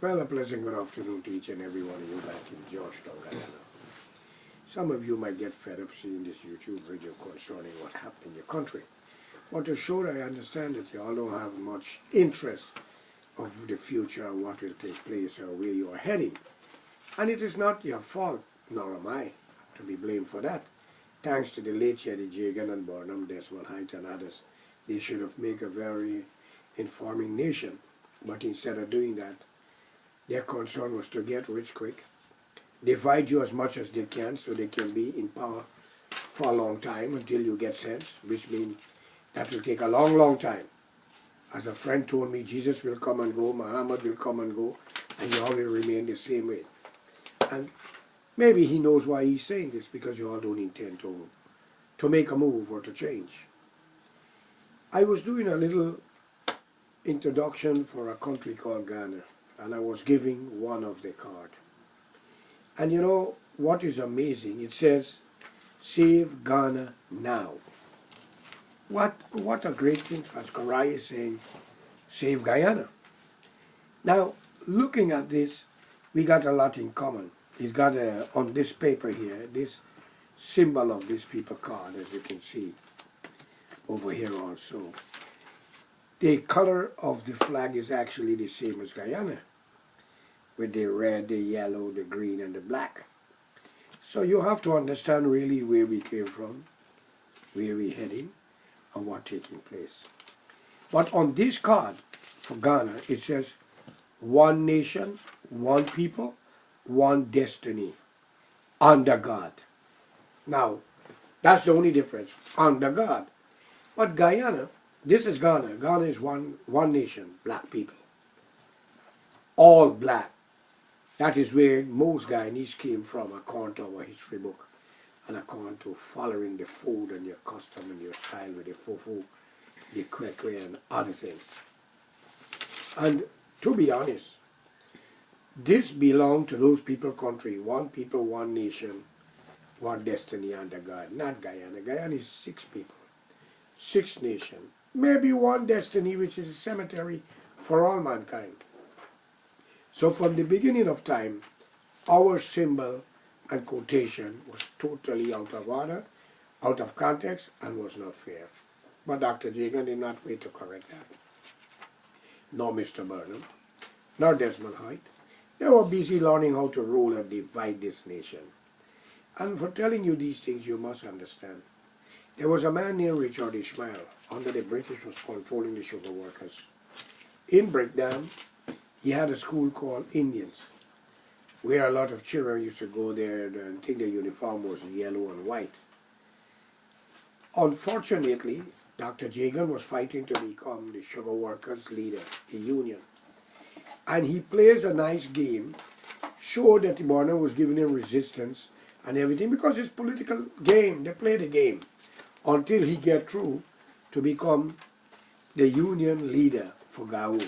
Well, a pleasant good afternoon to each and every one of you back in Georgetown, Guyana. Some of you might get fed up seeing this YouTube video concerning what happened in your country. But to show that I understand that you all don't have much interest of the future, what will take place or where you are heading. And it is not your fault, nor am I to be blamed for that. Thanks to the late Chetty Jagan and Burnham, Desmond Height and others, they should have made a very informing nation. But instead of doing that, their concern was to get rich quick, divide you as much as they can so they can be in power for a long time until you get sense, which means that will take a long, long time. As a friend told me, Jesus will come and go, Muhammad will come and go, and you all will remain the same way. And maybe he knows why he's saying this, because you all don't intend to make a move or to change. I was doing a little introduction for a country called Ghana, and I was giving one of the card. And you know what is amazing? It says, "Save Ghana now." What a great thing. Faskarai is saying, "Save Guyana." Now, looking at this, we got a lot in common. He's got on this paper here, this symbol of this people card, as you can see over here also. The color of the flag is actually the same as Guyana, with the red, the yellow, the green, and the black. So you have to understand really where we came from, where we're heading, and what's taking place. But on this card for Ghana, it says, one nation, one people, one destiny, under God. Now, that's the only difference, under God. But Guyana, this is Ghana. Ghana is one nation, black people. All black. That is where most Guyanese came from, according to our history book, and according to following the food and your custom and your style with the fufu, the kwekwe, and other things. And to be honest, this belonged to those people country, one people, one nation, one destiny under God, not Guyana. Guyana is 6 people, 6 nations, maybe one destiny, which is a cemetery for all mankind. So from the beginning of time, our symbol and quotation was totally out of order, out of context, and was not fair. But Dr. Jagan did not wait to correct that. Nor Mr. Burnham, nor Desmond Height. They were busy learning how to rule and divide this nation. And for telling you these things, you must understand. There was a man named Richard Ishmael, under the British, was controlling the sugar workers. In Breakdown, he had a school called Indians, where a lot of children used to go there and think their uniform was yellow and white. Unfortunately, Dr. Jagan was fighting to become the sugar workers' leader, the union. And he plays a nice game, showed that the Burnham was giving him resistance and everything, because it's political game. They play the game until he get through to become the union leader for Gao.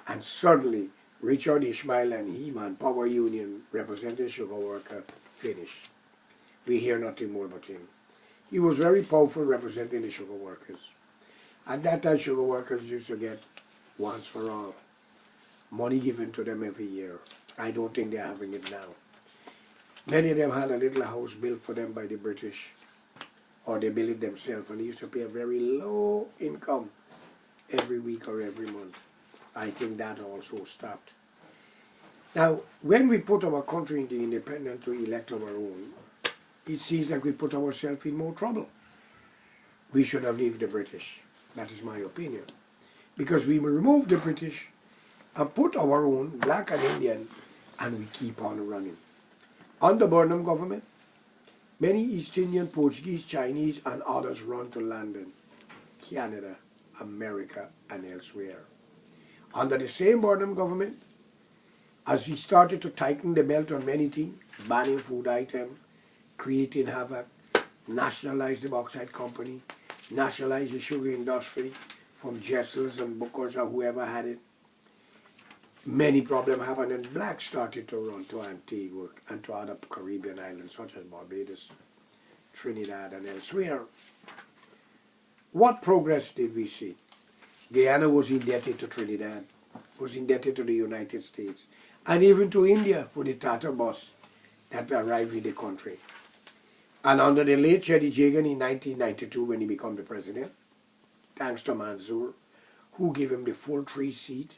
And suddenly, Richard Ishmael and him and Power Union representing sugar worker finished. We hear nothing more about him. He was very powerful representing the sugar workers. At that time, sugar workers used to get once for all money given to them every year. I don't think they're having it now. Many of them had a little house built for them by the British, or they built it themselves, and they used to pay a very low income every week or every month. I think that also stopped. Now, when we put our country into independent to elect our own, it seems like we put ourselves in more trouble. We should have left the British. That is my opinion. Because we will remove the British and put our own, black and Indian, and we keep on running. Under Burnham government, many East Indian, Portuguese, Chinese, and others run to London, Canada, America, and elsewhere. Under the same Burnham government, as we started to tighten the belt on many things, banning food items, creating havoc, nationalize the bauxite company, nationalize the sugar industry from Jessels and Bookers or whoever had it, many problems happened, and blacks started to run to Antigua and to other Caribbean islands such as Barbados, Trinidad, and elsewhere. What progress did we see? Guyana was indebted to Trinidad, was indebted to the United States, and even to India for the Tata bus that arrived in the country. And under the late Chedi Jagan in 1992, when he became the president, thanks to Mansour, who gave him the full 3 seat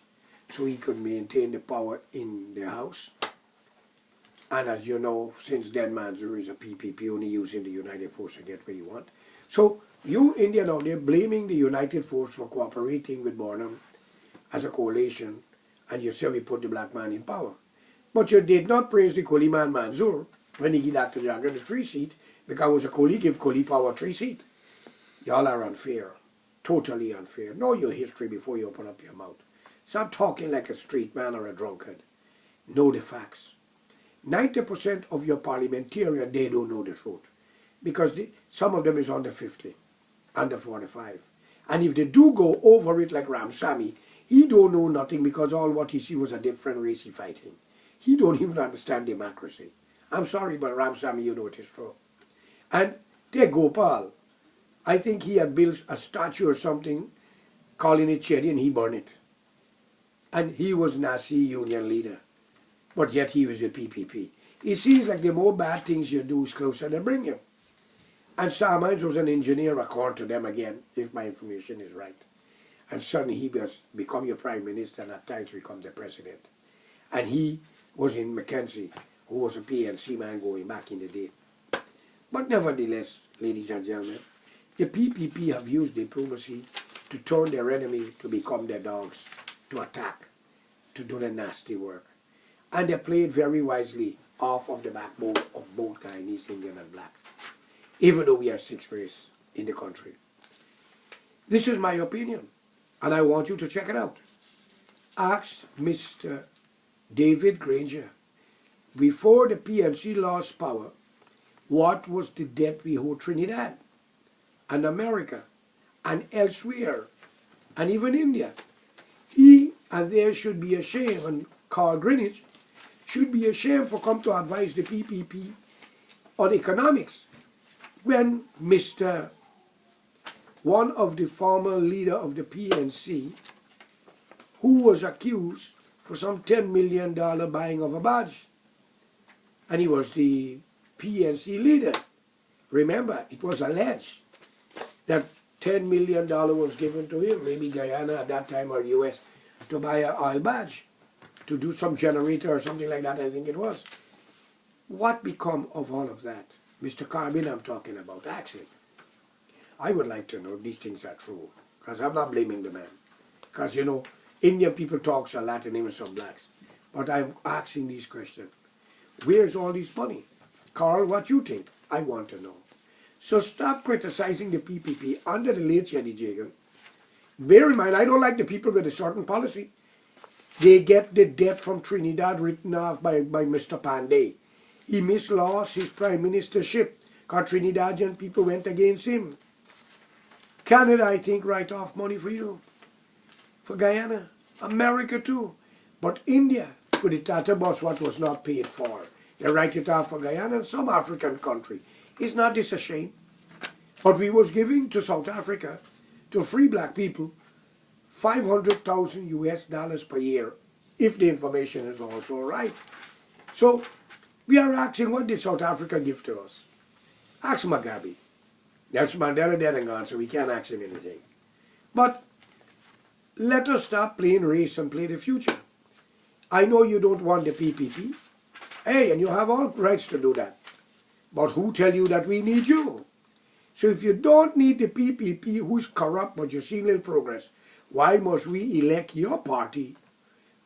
so he could maintain the power in the House. And as you know, since then Mansour is a PPP, only using the United Force to get where you want. So you, India, now they're blaming the United Force for cooperating with Barnum as a coalition, and you say we put the black man in power. But you did not praise the Koli man Mansour when he gave Dr. Jagan the 3 seat, because it was a Koli give Koli power 3 seat. Y'all are unfair. Totally unfair. Know your history before you open up your mouth. Stop talking like a street man or a drunkard. Know the facts. 90% of your parliamentarian, they don't know the truth. Because some of them is under 50, under 45. And if they do go over it like Ramsamy, he don't know nothing because all what he see was a different race he fighting. He don't even understand democracy. I'm sorry, but Ramsamy, you know it is true. And there Gopal, I think he had built a statue or something, calling it Chedi, and he burned it. And he was Nazi union leader, but yet he was a PPP. It seems like the more bad things you do is closer they bring you. And Sarmines was an engineer, according to them again, if my information is right. And suddenly he become your prime minister and at times become the president. And he was in Mackenzie, who was a PNC man going back in the day. But nevertheless, ladies and gentlemen, the PPP have used diplomacy to turn their enemy to become their dogs, to attack, to do the nasty work. And they played very wisely off of the backbone of both Guyanese, Indian and black, even though we are 6th race in the country. This is my opinion, and I want you to check it out. Ask Mr. David Granger, before the PNC lost power, what was the debt we owed Trinidad and America and elsewhere, and even India? He and they should be ashamed, and Carl Greenwich should be ashamed for come to advise the PPP on economics when one of the former leader of the PNC, who was accused for some $10 million buying of a badge, and he was the PNC leader. Remember, it was alleged that $10 million was given to him, maybe Guyana at that time or US, to buy an oil badge, to do some generator or something like that, I think it was. What become of all of that? Mr. Carbin I'm talking about, ask him. I would like to know if these things are true, because I'm not blaming the man. Because, you know, Indian people talk a lot and even some blacks. But I'm asking these questions. Where's all this money? Carl, what you think? I want to know. So stop criticizing the PPP under the late Chedi Jagan. Bear in mind, I don't like the people with a certain policy. They get the debt from Trinidad written off by Mr. Pandey. He mislost his prime ministership because Trinidadian people went against him. Canada, I think, write off money for you. For Guyana. America too. But India, for the Tata bus, what was not paid for. They write it off for Guyana and some African country. Is not this a shame? But we was giving to South Africa, to free black people, $500,000 US per year, if the information is also right. So we are asking, what did South Africa give to us? Ask Mugabe. Nelson Mandela dead and gone, so we can't ask him anything. But let us stop playing race and play the future. I know you don't want the PPP. Hey, and you have all rights to do that. But who tell you that we need you? So if you don't need the PPP, who's corrupt, but you see little progress, why must we elect your party,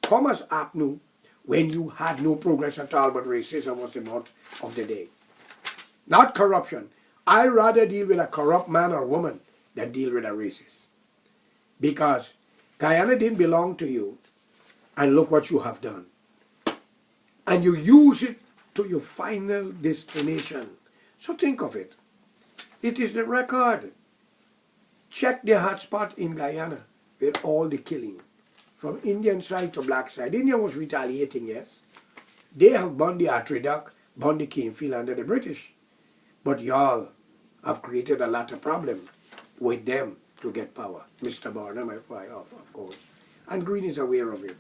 Thomas Apnu, when you had no progress at all, but racism was the mouth of the day? Not corruption. I rather deal with a corrupt man or woman than deal with a racist. Because Guyana didn't belong to you, and look what you have done. And you use it to your final destination. So think of it. It is the record. Check the hotspot in Guyana with all the killing. From Indian side to black side. India was retaliating, yes. They have burned the Artridoc, burned the Canefield under the British. But y'all have created a lot of problem with them to get power. Mr. Barnum, of course. And Green is aware of it.